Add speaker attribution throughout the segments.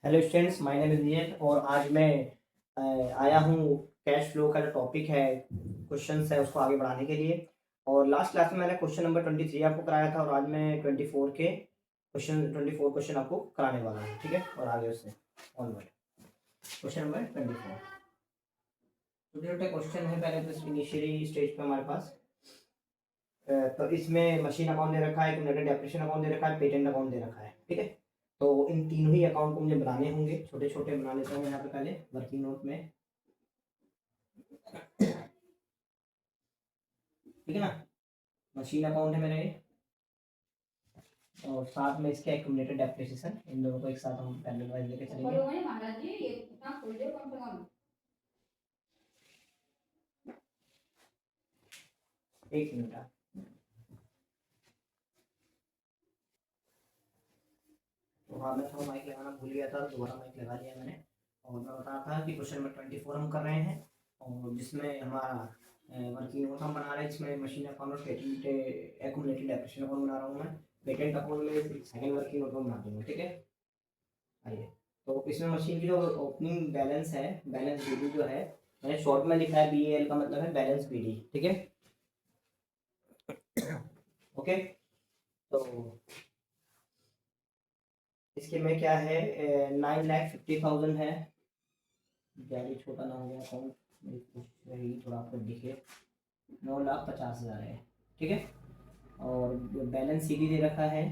Speaker 1: Hello students, my name is नियत और आज मैं आया हूँ कैश फ्लो का जो टॉपिक है, क्वेश्चंस है, उसको आगे बढ़ाने के लिए। और लास्ट क्लास में मैंने क्वेश्चन नंबर 23 आपको कराया था और आज मैं 24 क्वेश्चन आपको कराने वाला हूँ। ठीक है, और आगे उससे ऑनवर्ड क्वेश्चन नंबर 24 छोटे छोटे क्वेश्चन है। पहले तो इनिशियली स्टेज पे हमारे पास तो इसमें मशीन अकाउंट दे रखा है, एक्यूमुलेटेड डेप्रिसिएशन अकाउंट दे रखा है, पेटेंट अकाउंट दे रखा है। ठीक है, तो इन तीनों ही अकाउंट को मुझे बनाने होंगे। छोटे छोटे बना लेता हूँ यहाँ पे पहले वर्किंग नोट में। ठीक है ना, मशीन अकाउंट है मेरा ये, और साथ में इसके एक्यूमुलेटेड डेप्रिसिएशन, इन दोनों को एक साथ हम पैरेलल वाइज लेके चलेंगे। एक मिनट तो हाँ, मैं थोड़ा माइक लगाना भूल गया था, दोबारा माइक लगा लिया मैंने। और मैं बता रहा था कि क्वेश्चन नंबर 24 हम कर रहे हैं, और जिसमें हमारा वर्किंग नोट हम बना रहे हैं, जिसमें मशीन अकाउंट और पेटेंट एक्यूमुलेटेड डेप्रिसिएशन अकाउंट बना रहा हूँ मैं। पेटेंट अकाउंट में सेकंड वर्किंग नोट बना दूंगा। ठीक है, आइए। तो इसमें मशीन की जो ओपनिंग बैलेंस है, बैलेंस बीडी जो है, मैंने शॉर्ट में लिखा है BAL का मतलब है बैलेंस बीडी। ठीक है, ओके। तो इसके में क्या है, 9,50,000 है। ज़्यादा छोटा ना हो गया अकाउंट, वही थोड़ा आपको दिखे। 9,50,000 है। ठीक है, और बैलेंस CD दे रखा है,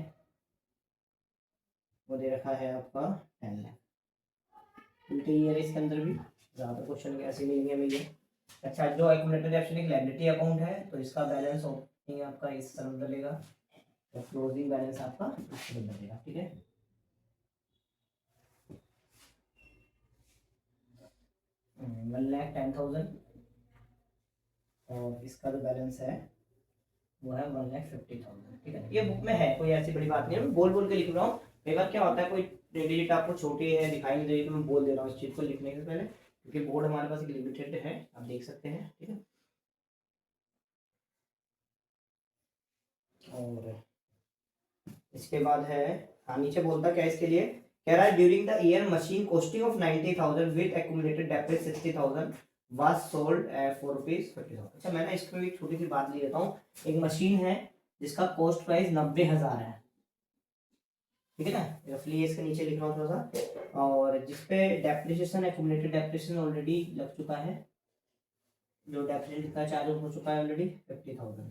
Speaker 1: वो दे रखा है आपका 10 लाख। उल्टे ईयर है इसके अंदर भी, ज़्यादा क्वेश्चन ऐसे मिलेंगे हमें ये। अच्छा, जो एक्यूमुलेटेड एक्शन एक लायबिलिटी अकाउंट है, तो इसका बैलेंस ओपनिंग आपका इस तरह डलेगा और क्लोजिंग बैलेंस आपका इस तरह डलेगा। ठीक है, 1,10,000, और इसका जो बैलेंस है वो है 1,50,000। ठीक है, ये बुक में है, कोई ऐसी बड़ी बात नहीं है, मैं बोल बोल के लिख रहा हूँ। कई बार क्या होता है, कोई डिजिट आपको छोटी है, दिखाई नहीं दे रही, तो मैं बोल दे रहा हूँ इस चीज़ को लिखने से पहले, क्योंकि बोर्ड हमारे पास एक लिमिटेड है, आप देख सकते हैं। ठीक है, और इसके बाद है, हाँ नीचे बोलता क्या है इसके लिए, कह रहा है during the year machine costing of 90,000 with accumulated डेप्ट 60,000 वाज सोल्ड फॉर ₹50,000। अच्छा, मैंने इसमें एक छोटी सी बात ले लेता हूँ। एक मशीन है जिसका कॉस्ट प्राइस 90,000 है। ठीक है ना, रफली इसके नीचे लिख रहा हूँ थोड़ा सा, और जिसपे डेप्रिसिएशन एक्यूमुलेटेड डेप्रिसिएशन ऑलरेडी लग चुका है, जो डेप्रिसिएशन का चार्ज हो चुका है ऑलरेडी 50,000,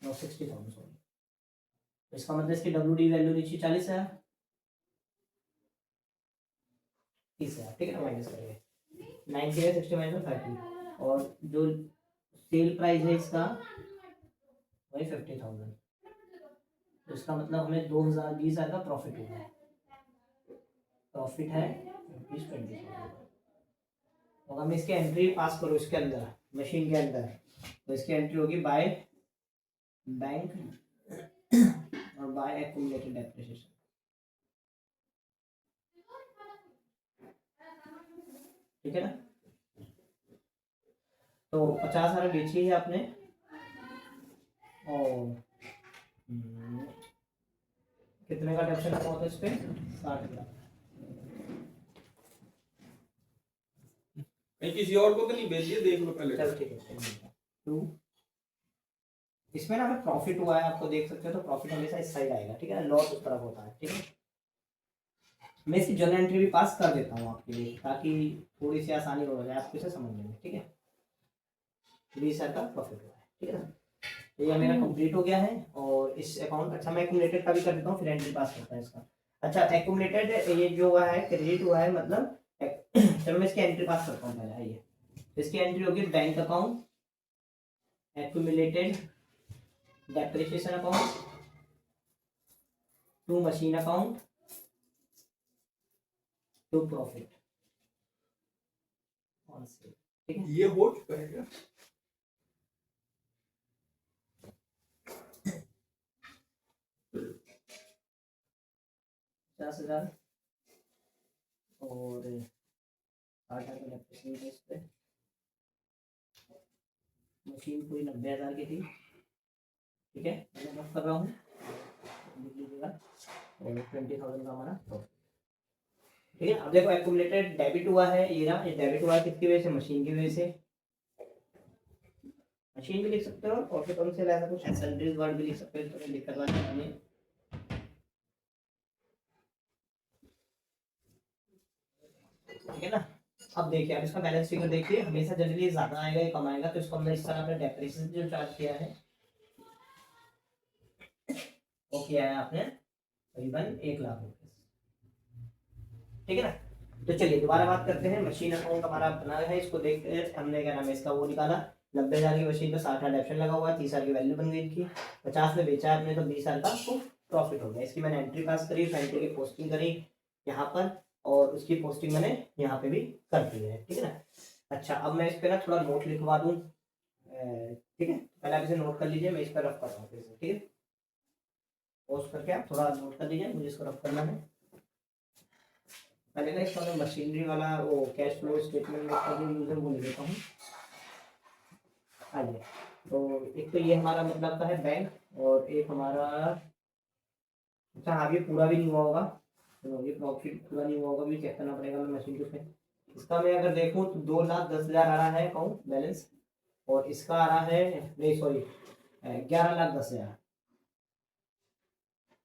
Speaker 1: नो 60,000 सॉरी। तो इसका मतलब इसकी WD वैल्यू नीचे 40,000, 30,000। ठीक है ना, माइनस करेंगे 90 है, 60 माइनस 30, और जो सेल प्राइस है इसका वही 50,000। तो इसका मतलब हमें 20,000 का प्रॉफिट हुआ है। प्रॉफिट है ₹20,000। तो हम इसकी एंट्री पास करो इसके अंदर, मशीन के अंदर, तो इसकी एंट्री होगी बाय बैंक और बाय एक्यूमुलेटेड डेप्रिसिएशन। ठीक है ना, तो 50,000 बेची है आपने, और कितने का डेप्शन लगा होता है इस पे, 60,000।
Speaker 2: किसी और को तो नहीं भेज दिया, देख लो पहले।
Speaker 1: चल ठीक है, टू इसमें ना हमें प्रॉफिट हुआ है, आपको देख सकते हो, तो प्रॉफिट हमेशा इस साइड आएगा। ठीक है ना, लॉस उस तरफ होता है। ठीक है, मैं इसकी जर्नल एंट्री भी पास कर देता हूँ आपके लिए, ताकि थोड़ी सी आसानी हो जाए आपको इसे समझने में। ठीक है, 20,000 का प्रॉफिट हुआ है। ठीक है ना, तो ये मेरा कंप्लीट हो गया है। और इस अकाउंट, अच्छा मैं एक्यूमुलेटेड का भी कर देता हूँ, फिर एंट्री पास करता है इसका। अच्छा, एक्यूमुलेटेड ये जो हुआ है, क्रेडिट हुआ है मतलब चलो मैं इसकी एंट्री पास करता हूँ पहले। आइए, इसकी एंट्री होगी bank account, accumulated depreciation account, to machine account, to profit on sale. ठीक है,
Speaker 2: ये हो चुका है क्या?
Speaker 1: 50,000 और 8,000 का डेप्रिसिएशन है इस पे। मशीन पूरी 90,000 की थी। ठीक है, मैं नोट कर रहा हूँ, लिख लीजिएगा। और 20,000 का हमारा प्रॉफिट। ठीक है। अब देखो एक्यूमुलेटेड डेबिट हुआ है, ये रहा, ये डेबिट हुआ है किसकी वजह से, मशीन की वजह से। मशीन भी लिख सकते हो और प्रॉफिट ऑन सेल ऐसा कुछ सैलरीज वर्ड भी लिख सकते हो, तो दिक्कत वाली नहीं है। ठीक है ना। अब देखिए, अब इसका बैलेंस फिगर देखिए, हमेशा जनरली ज्यादा आएगा, ये कम आएगा, तो इसको हमने इस तरह अपने डेप्रिसिएशन जो चार्ज किया है वो किया है आपने करीबन 1 लाख रुपए। ठीक है ना। तो चलिए दोबारा बात करते हैं, मशीन अकाउंट हमारा बना है, इसको देखते हैं, हमने क्या नाम है इसका वो निकाला। 90,000 की मशीन पे 60 एडप्शन लगा हुआ है, 30,000 की वैल्यू बन गई इनकी, 50 में बेचा है आपने तो 20,000 का आपको प्रॉफिट हो गया। इसकी मैंने एंट्री पास करी, एंट्री की पोस्टिंग करी यहाँ पर, और उसकी पोस्टिंग मैंने यहाँ पे भी कर दी है। ठीक है ना। अच्छा, अब मैं इस पे ना थोड़ा नोट लिखवा दूँ। ठीक है, पहले आप इसे नोट कर लीजिए, मैं इस पर रफ कर रहा हूँ। ठीक है, पोस्ट करके आप थोड़ा नोट कर लीजिए, मुझे इसको रफ करना है। पहले ना इसका मैं मशीनरी वाला वो कैश फ्लो स्टेटमेंट में इसका जो यूजर वो ले लेता हूँ। आइए, तो एक तो ये हमारा मतलब का है बैंक, और एक हमारा, अच्छा हाँ ये पूरा भी नहीं हुआ होगा, तो ये प्रॉफिट पूरा नहीं हुआ होगा, भी चेक करना पड़ेगा मैं मशीन पे। इसका मैं अगर देखूँ तो 2,10,000 आ रहा है अकाउंट बैलेंस, और इसका आ रहा है, नहीं सॉरी, 11,10,000,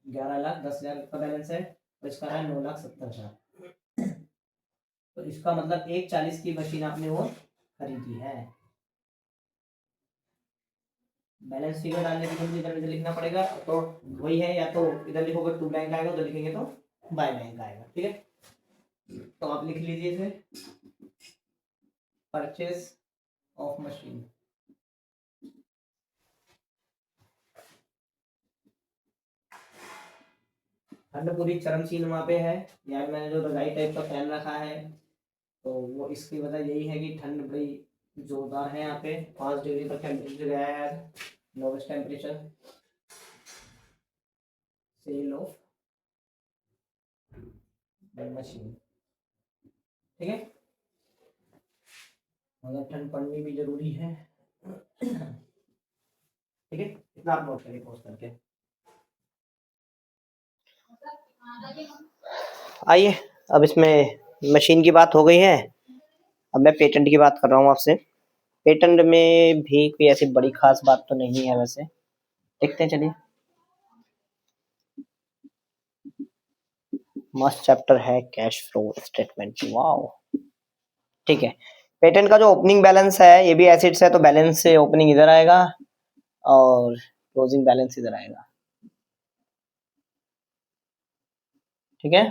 Speaker 1: 11,10,000 का बैलेंस है, और इसका आ रहा है 9,70,000। तो इसका मतलब 1,40 की मशीन आपने वो खरीदी है। बैलेंस फिगर डालने के लिए इधर इधर लिखना पड़ेगा, तो वही है, या तो इधर लिखोगे टू बैंक आएगा, उधर लिखेंगे तो बाय बैंक आएगा। ठीक है, तो आप लिख लीजिए इसे, परचेज ऑफ मशीन। ठंड पूरी चरम सीमा पे है यार, मैंने जो रजाई टाइप का फैन रखा है, तो वो इसकी वजह यही है कि ठंड बड़ी जोरदार है यहाँ पे, 5 डिग्री तक टेम्परेचर गया है यार, lowest temperature. Sale of machine. ठीक है, मगर ठंड पड़नी भी जरूरी है। ठीक है, इतना आप नोट करिए पोस्ट करके। आइए, अब इसमें मशीन की बात हो गई है, अब मैं पेटेंट की बात कर रहा हूँ आपसे। पेटेंट में भी कोई ऐसी बड़ी खास बात तो नहीं है वैसे, देखते हैं चलिए। मस्त चैप्टर है कैश फ्लो स्टेटमेंट, वाओ। ठीक है, पेटेंट का जो ओपनिंग बैलेंस है ये भी एसिड्स है, तो बैलेंस से ओपनिंग इधर आएगा और क्लोजिंग बैलेंस इधर आएगा। ठीक है,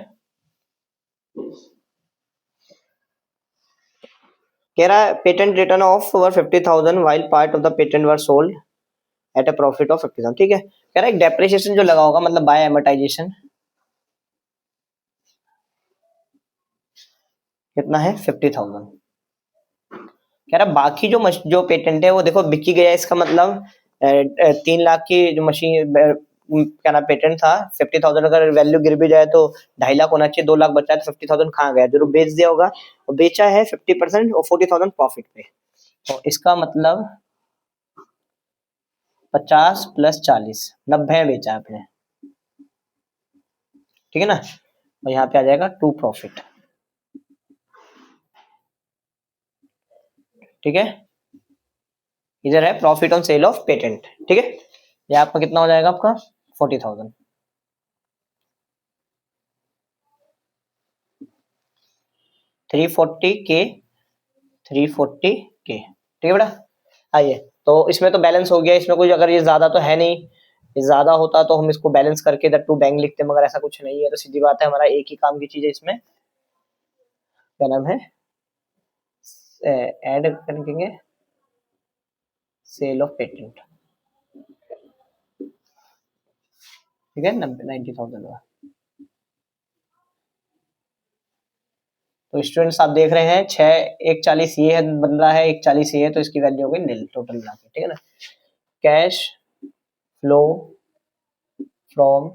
Speaker 1: कह रहा है patent return of over 50,000 while part of the patent were sold at a profit of 50,000। ठीक है, कह रहा है एक डेप्रिसिएशन जो लगा होगा, मतलब बाय एमोर्टाइजेशन, कितना है 50,000। कह रहा बाकी जो पेटेंट है वो देखो बिकी गया, इसका मतलब 3 लाख की जो मशीन क्या नाम पेटेंट था, 50,000 अगर वैल्यू गिर भी जाए तो 2.5 लाख होना चाहिए, 2 लाख बचा है, तो 50,000 कहाँ गया, जो बेच दिया होगा, और बेचा है 50% और 40,000 प्रॉफिट पे, तो इसका मतलब 50 + 40, 90 बेचा आपने। ठीक है ना, और यहाँ पे आ जाएगा टू प्रॉफिट। ठीक है, इधर है profit on cell of patent. ठीक है, ये आपका कितना हो जाएगा, आपका 40,000। 340 के, 340 के। ठीक है बेटा। आइए, तो इसमें तो बैलेंस हो गया, इसमें कुछ अगर ये ज्यादा तो है नहीं, ये ज्यादा होता तो हम इसको बैलेंस करके इधर टू बैंक लिखते, मगर ऐसा कुछ नहीं है, तो सीधी बात है हमारा एक ही काम की चीज है इसमें, क्या नाम है, ऐड करेंगे सेल ऑफ पेटेंट। ठीक है, 90,000 का। तो स्टूडेंट्स आप देख रहे हैं 140 ये है बन रहा है, 140 ये है, तो इसकी वैल्यू हो गई नील टोटल मिला के। ठीक है ना, cash flow from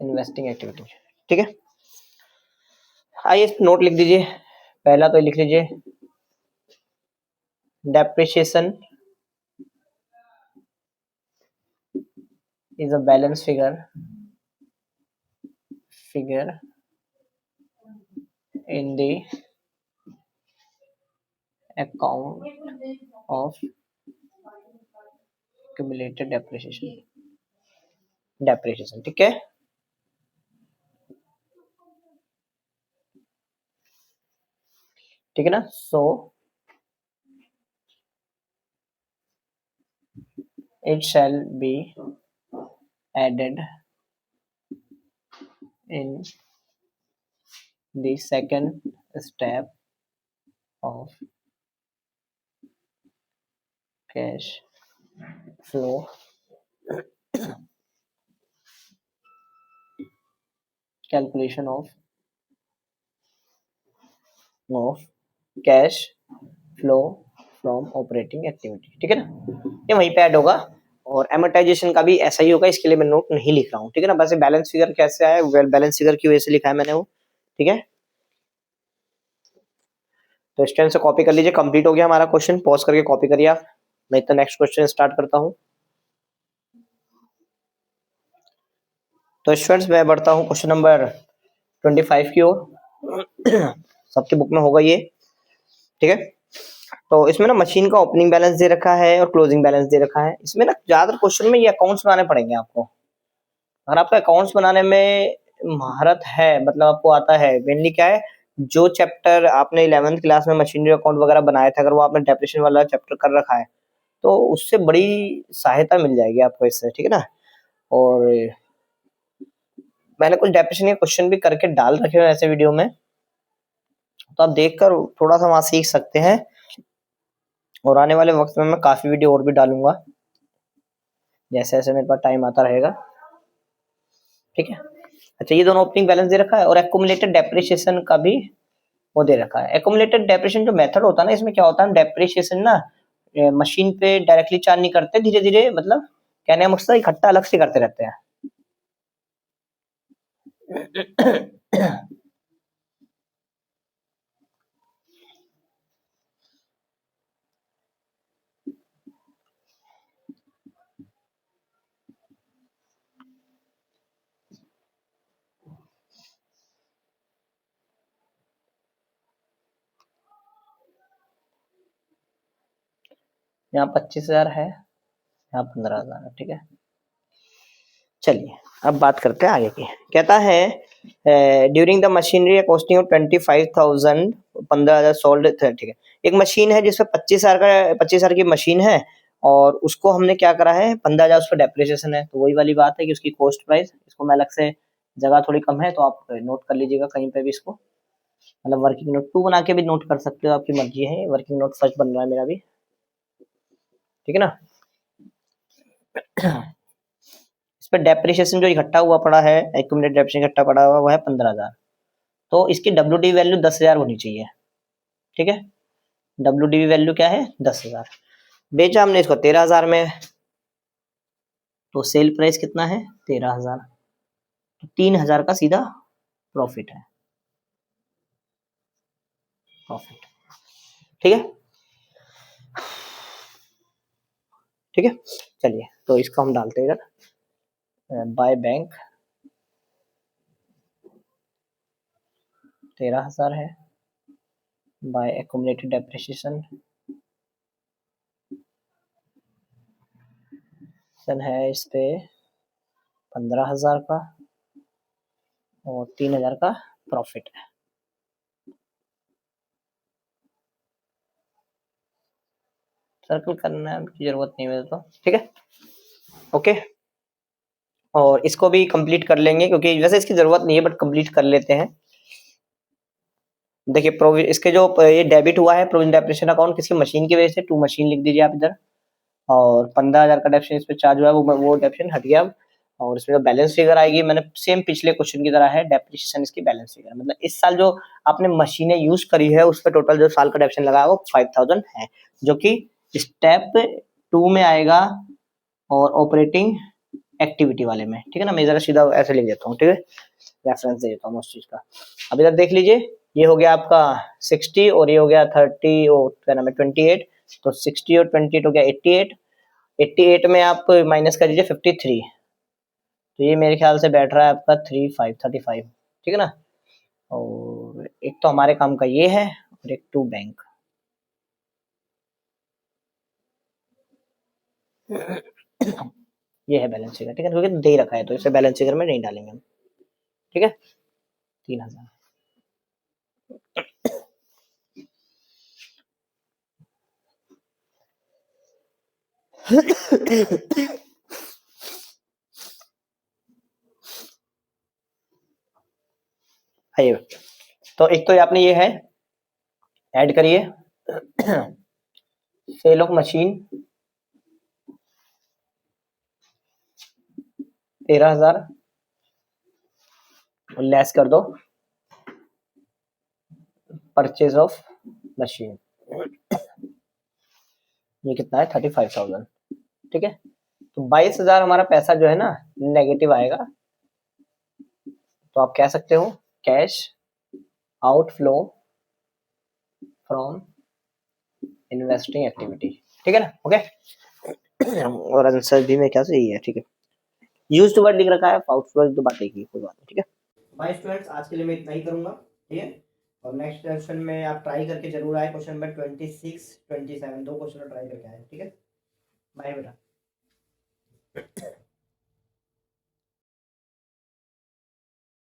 Speaker 1: investing activity. ठीक है, आइए नोट लिख दीजिए, पहला तो लिख लीजिए depreciation is a balance figure in the account of accumulated depreciation, ठीक है। ठीक है ना। सो it shall be added in the second step of cash flow calculation of cash flow from operating activity, ठीक है ना। ये वहीं पे ऐड होगा और एमोर्टाइजेशन का भी ऐसा ही होगा, इसके लिए मैं नोट नहीं लिख रहा हूँ, ठीक है ना। बस बैलेंस फिगर कैसे आया, बैलेंस फिगर की वजह से लिखा है मैंने वो, ठीक है। तो स्टूडेंट से कॉपी कर लीजिए, कंप्लीट हो गया हमारा क्वेश्चन, पॉज करके कॉपी करिए आप। मैं तो नेक्स्ट क्वेश्चन स्टार्ट करता हूँ। तो स्टूडेंट्स मैं बढ़ता हूँ क्वेश्चन नंबर 25 की ओर। सबकी बुक में होगा ये, ठीक है। तो इसमें ना मशीन का ओपनिंग बैलेंस दे रखा है और क्लोजिंग बैलेंस दे रखा है। इसमें ना ज्यादातर क्वेश्चन में ये अकाउंट्स बनाने पड़ेंगे आपको। अगर आपको अकाउंट्स बनाने में महारत है, मतलब आपको आता है, मेनली क्या है, जो चैप्टर आपने 11th क्लास में मशीनरी अकाउंट वगैरह बनाया था, अगर वो आपने डेप्रिसिएशन वाला चैप्टर कर रखा है तो उससे बड़ी सहायता मिल जाएगी आपको इससे, ठीक है ना। और मैंने कुछ डेप्रिसिएशन के क्वेश्चन भी करके डाल रखे हैं ऐसे वीडियो में, तो आप देखकर थोड़ा सा वहां सीख सकते हैं। और आने वाले वक्त में मैं काफी वीडियो और भी डालूंगा जैसे जैसे मेरे पास टाइम आता रहेगा, ठीक है। अच्छा, ये दोनों ओपनिंग बैलेंस दे रखा है और एक्यूमुलेटेड डेप्रिसिएशन का भी वो दे रखा है। एक्यूमुलेटेड डेप्रिसिएशन जो मेथड होता है ना, इसमें क्या होता है, डेप्रिसिएशन ना मशीन पे डायरेक्टली चार्ज नहीं करते, धीरे धीरे, मतलब कहने का मकसद इकट्ठा अलग से करते रहते हैं। यहाँ 25,000 है, यहाँ 15,000 है, ठीक है। चलिए अब बात करते हैं आगे की। कहता है during the machinery costing of 25,000 15,000 sold, ठीक है। एक मशीन है जिसमें 25,000 की मशीन है और उसको हमने क्या करा है, 15,000 उस पर डेप्रिसिएशन है। तो वही वाली बात है कि उसकी कॉस्ट प्राइस, इसको मैं अलग से, जगह थोड़ी कम है तो आप नोट कर लीजिएगा कहीं पे भी इसको, मतलब वर्किंग नोट 2 बना के भी नोट कर सकते हो, आपकी मर्जी है। वर्किंग नोट फर्स्ट बन रहा है मेरा भी, ठीक है ना। इस पर डेप्रिसिएशन जो इकट्ठा हुआ पड़ा है, एक्यूमुलेटेड डेप्रिसिएशन इकट्ठा पड़ा हुआ वो है 15,000। तो इसकी WDV वैल्यू 10,000 होनी चाहिए, ठीक है। WDV वैल्यू क्या है, 10,000। बेचा हमने इसको 13,000 में, तो सेल प्राइस कितना है, 13,000। तो 3,000 का सीधा प्रॉफिट है, प्रॉफिट, ठीक है, ठीक है। चलिए तो इसको हम डालते हैं इधर, बाय बैंक 13,000 है, बाय एक्यूमुलेटेड डेप्रिसिएशन है इस पे 15,000 का और 3,000 का प्रॉफिट है। सर्कल करना की जरूरत नहीं है तो, ठीक है, ओके। और इसको भी कंप्लीट कर लेंगे क्योंकि वैसे इसकी जरूरत नहीं है, बट कंप्लीट कर लेते हैं। देखिए इसके जो ये डेबिट हुआ है प्रोविजन डेप्रिसिएशन अकाउंट, किसी मशीन की वजह से, टू मशीन लिख दीजिए आप इधर। और 15,000 का डेप्रिसिएशन इस पे चार्ज हुआ है, वो डेप्रिसिएशन हट गया। और इसमें जो बैलेंस फिगर आएगी, मैंने सेम पिछले क्वेश्चन की तरह है, डेप्रिसिएशन इसकी बैलेंस फिगर, मतलब इस साल जो आपने मशीनें यूज करी है उस पर टोटल जो साल का डेप्रिसिएशन लगा है वो 5,000 है, जो कि स्टेप 2 में आएगा और ऑपरेटिंग एक्टिविटी वाले में, ठीक है ना। मैं जरा सीधा ऐसे लिख देता हूँ, ठीक है, रेफरेंस दे देता हूँ उस चीज का। अब इधर देख लीजिए, ये हो गया आपका 60 और ये हो गया 30 और क्या नाम है 28। तो 60 और 28 हो गया 88। 88 में आप माइनस कर दीजिए 53, तो ये मेरे ख्याल से बैठ रहा है आपका 35 35, ठीक है ना। और एक तो हमारे काम का ये है और एक टू बैंक। ये है बैलेंस फिगर, ठीक है, क्योंकि दे रखा है तो इसे बैलेंस फिगर में नहीं डालेंगे हम, ठीक है। 3000। आइए, तो एक तो आपने ये है ऐड करिए। सेल ऑफ मशीन 13,000 लेस कर दो परचेज ऑफ मशीन, ये कितना है 35,000, ठीक है। तो 22,000 हमारा पैसा जो है ना नेगेटिव आएगा, तो आप कह सकते हो cash outflow from investing activity, ठीक है ना, ओके। और आंसर भी में क्या सही है, ठीक है। यूज्ड वर्ड लिख रखा है, आउटफ्लो तो बात एक ही, कोई बात नहीं, ठीक है। बाय स्टूडेंट्स, आज के लिए मैं इतना ही करूंगा, ठीक है। और नेक्स्ट क्वेश्चन में आप ट्राई करके जरूर आए, क्वेश्चन नंबर 26 27 दो क्वेश्चन ट्राई करके आए, ठीक है। बाय बेटा।